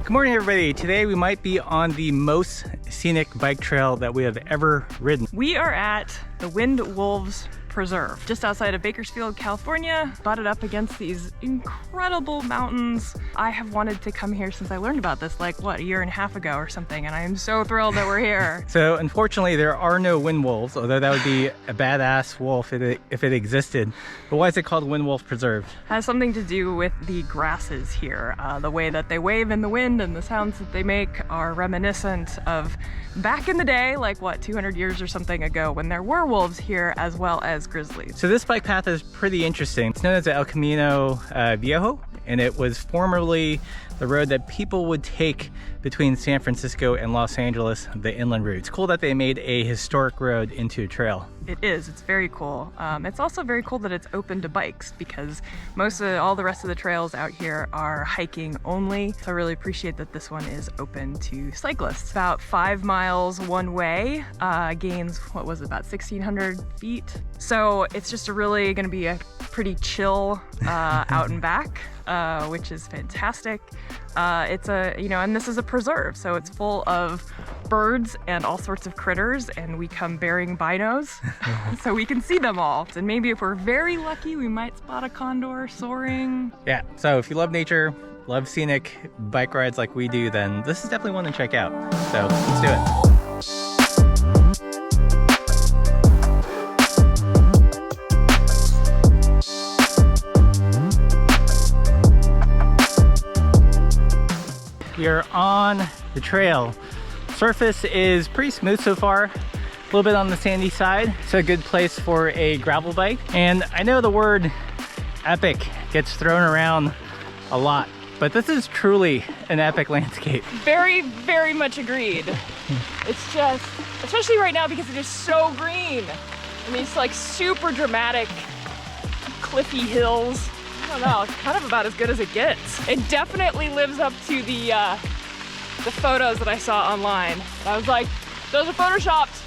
Good morning, everybody. Today we might be on the most scenic bike trail that we have ever ridden. We are at the Wind Wolves Preserve, just outside of Bakersfield, California, butted up against these incredible mountains. I have wanted to come here since I learned about this, like, what, a year and a half ago or something, and I am so thrilled that we're here. So unfortunately, there are no wind wolves, although that would be a badass wolf if it existed. But why is it called Wind Wolf Preserve? It has something to do with the grasses here. The way that they wave in the wind and the sounds that they make are reminiscent of back in the day, like what, 200 years or something ago, when there were wolves here as well as grizzlies. So this bike path is pretty interesting. It's known as the El Camino Viejo, and it was formerly the road that people would take between San Francisco and Los Angeles, the inland route. It's cool that they made a historic road into a trail. It is, it's very cool. It's also very cool that it's open to bikes because all the rest of the trails out here are hiking only. So I really appreciate that this one is open to cyclists. About 5 miles one way, gains, what was it, about 1,600 feet. So it's just really gonna be a pretty chill out and back, which is fantastic. It's and this is a preserve, so it's full of birds and all sorts of critters, and we come bearing binos so we can see them all. And maybe if we're very lucky, we might spot a condor soaring. Yeah, so if you love nature, love scenic bike rides like we do, then this is definitely one to check out. So let's do it. We are on the trail. Surface is pretty smooth so far, a little bit on the sandy side. It's a good place for a gravel bike. And I know the word epic gets thrown around a lot, but this is truly an epic landscape. Very, very much agreed. It's just, especially right now because it is so green. And these like super dramatic cliffy hills. I don't know, it's kind of about as good as it gets. It definitely lives up to the photos that I saw online. I was like, those are photoshopped.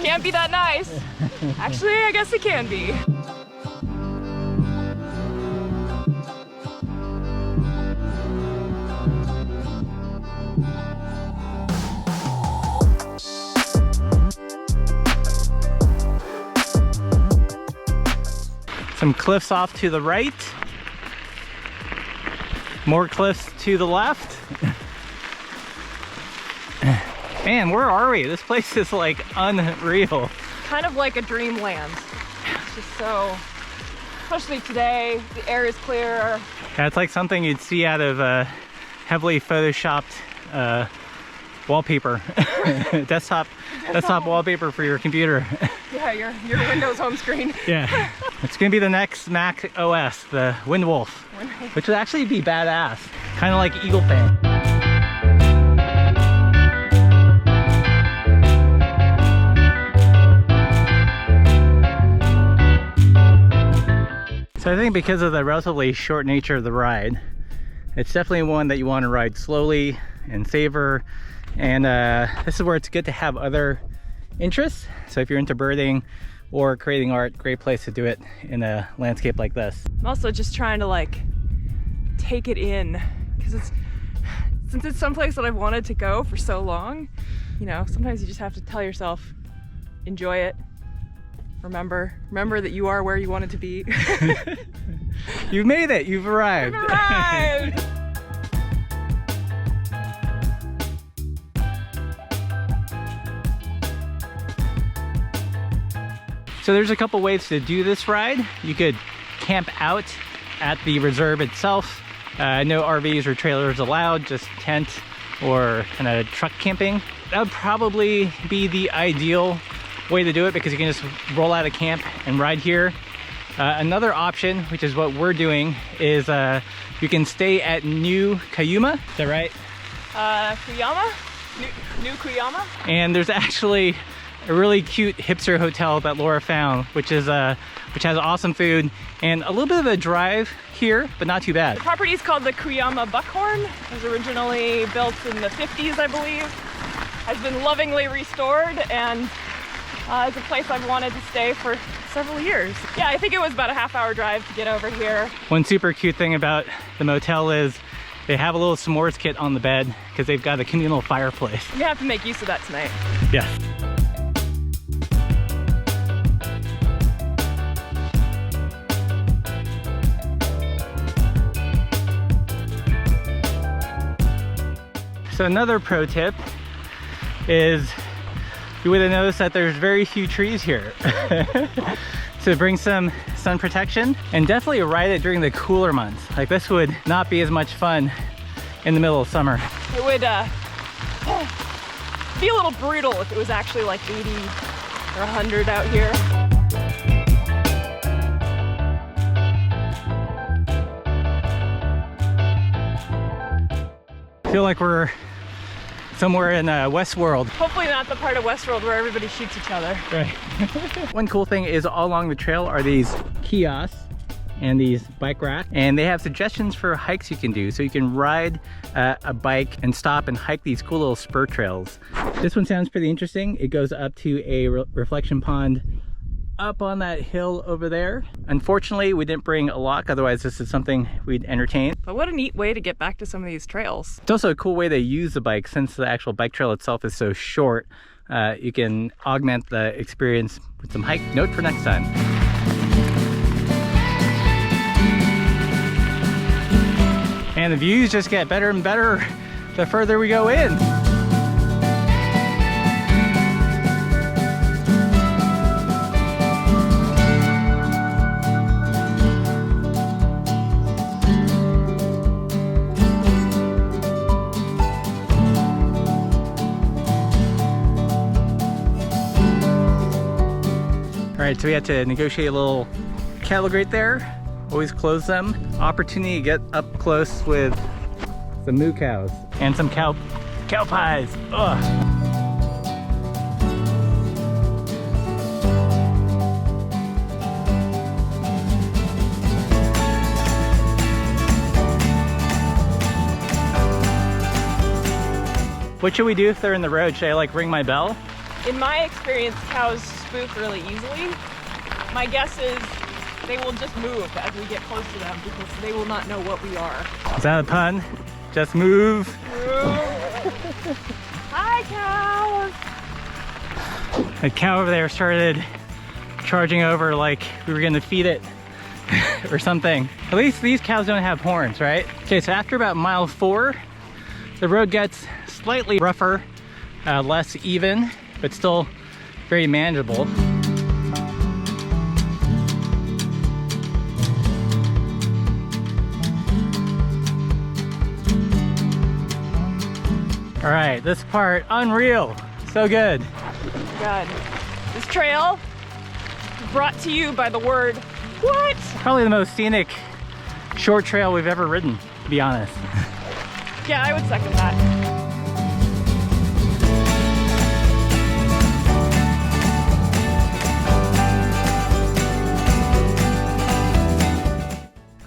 Can't be that nice. Actually, I guess it can be. Some cliffs off to the right. More cliffs to the left. Man, where are we? This place is like unreal. Kind of like a dreamland. It's just so, especially today, the air is clear. Yeah, it's like something you'd see out of heavily photoshopped wallpaper. desktop wallpaper for your computer. Yeah, your Windows home screen. Yeah. It's gonna be the next Mac OS, the Wind Wolf, which would actually be badass. Kind of like Eagle Fang. So I think because of the relatively short nature of the ride, it's definitely one that you want to ride slowly and savor. And this is where it's good to have other interests. So if you're into birding or creating art, great place to do it in a landscape like this. I'm also just trying to like take it in because since it's someplace that I've wanted to go for so long, you know, sometimes you just have to tell yourself, enjoy it. Remember that you are where you wanted to be. You've made it, you've arrived. You've arrived. So there's a couple ways to do this ride. You could camp out at the reserve itself. No RVs or trailers allowed, just tent or kind of truck camping. That would probably be the ideal way to do it because you can just roll out of camp and ride here. Another option, which is what we're doing, is you can stay at New Cuyama. Is that right? Cuyama? New Cuyama? And there's actually a really cute hipster hotel that Laura found, which has awesome food and a little bit of a drive here, but not too bad. The property is called the Cuyama Buckhorn. It was originally built in the 50s, I believe. Has been lovingly restored and is a place I've wanted to stay for several years. Yeah, I think it was about a half-hour drive to get over here. One super cute thing about the motel is They have a little s'mores kit on the bed because they've got a communal fireplace. You have to make use of that tonight. Yeah. So another pro tip is you would have noticed that there's very few trees here. So bring some sun protection and definitely ride it during the cooler months. Like this would not be as much fun in the middle of summer. It would be a little brutal if it was actually like 80 or 100 out here. I feel like we're somewhere in Westworld. Hopefully not the part of Westworld where everybody shoots each other. Right. One cool thing is all along the trail are these kiosks and these bike racks, and they have suggestions for hikes you can do. So you can ride a bike and stop and hike these cool little spur trails. This one sounds pretty interesting. It goes up to a reflection pond up on that hill over there. Unfortunately, we didn't bring a lock, otherwise this is something we'd entertain. But what a neat way to get back to some of these trails. It's also a cool way to use the bike. Since the actual bike trail itself is so short, you can augment the experience with some hike. Note for next time. And the views just get better and better the further we go in. All right, so we had to negotiate a little cattle grate there. Always close them. Opportunity to get up close with some moo cows and some cow pies. Ugh. What should we do if they're in the road? Should I like ring my bell? In my experience, cows spook really easily. My guess is they will just move as we get close to them because they will not know what we are. Is that a pun? Just move. Hi, cows! The cow over there started charging over like we were gonna feed it or something. At least these cows don't have horns, right? Okay, so after about mile 4, the road gets slightly rougher, less even, but still very manageable. All right, this part, unreal. So good. God. This trail is brought to you by the word, what? Probably the most scenic short trail we've ever ridden, to be honest. Yeah, I would second that.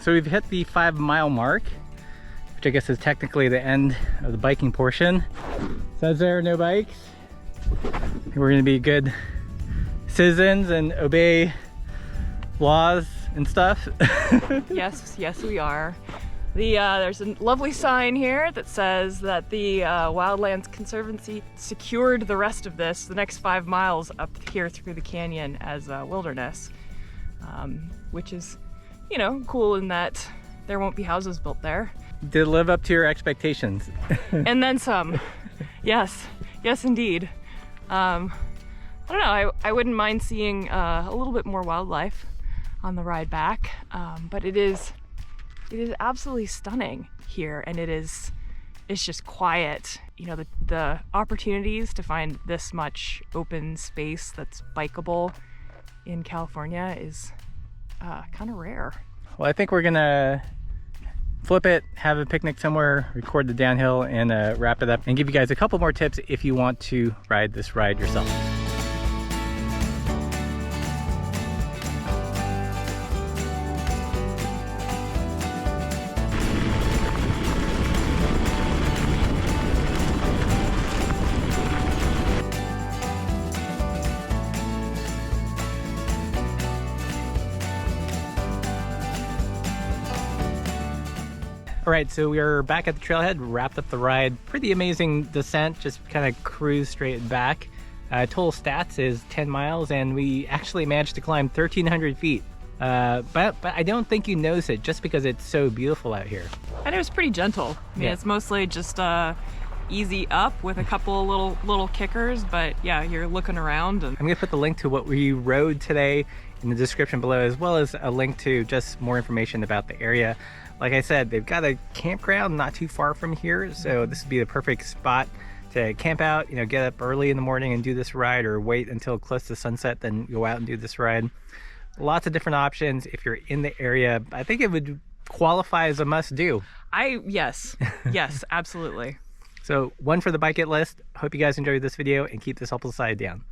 So we've hit the 5-mile mark, which I guess is technically the end of the biking portion. Says there are no bikes. We're gonna be good citizens and obey laws and stuff. Yes, we are. There's a lovely sign here that says that the Wildlands Conservancy secured the rest of this, the next 5 miles up here through the canyon as wilderness, which is, you know, cool in that there won't be houses built there. Did it live up to your expectations? And then some. Yes indeed. I don't know, I wouldn't mind seeing a little bit more wildlife on the ride back, but it is absolutely stunning here, and it's just quiet. You know, the opportunities to find this much open space that's bikeable in California is kind of rare. Well, I think we're gonna flip it, have a picnic somewhere, record the downhill, and wrap it up and give you guys a couple more tips if you want to ride this ride yourself. All right, so we are back at the trailhead, wrapped up the ride. Pretty amazing descent, just kind of cruise straight back. Total stats is 10 miles, and we actually managed to climb 1,300 feet. But I don't think you notice it just because it's so beautiful out here. And it was pretty gentle. I mean, Yeah. it's mostly just easy up with a couple of little kickers, but yeah, you're looking around. And I'm gonna put the link to what we rode today in the description below, as well as a link to just more information about the area. Like I said, they've got a campground not too far from here, so this would be the perfect spot to camp out, you know, get up early in the morning and do this ride, or wait until close to sunset, then go out and do this ride. Lots of different options if you're in the area. I think it would qualify as a must-do. yes, absolutely. So one for the bucket list. Hope you guys enjoyed this video and keep this helpful side down.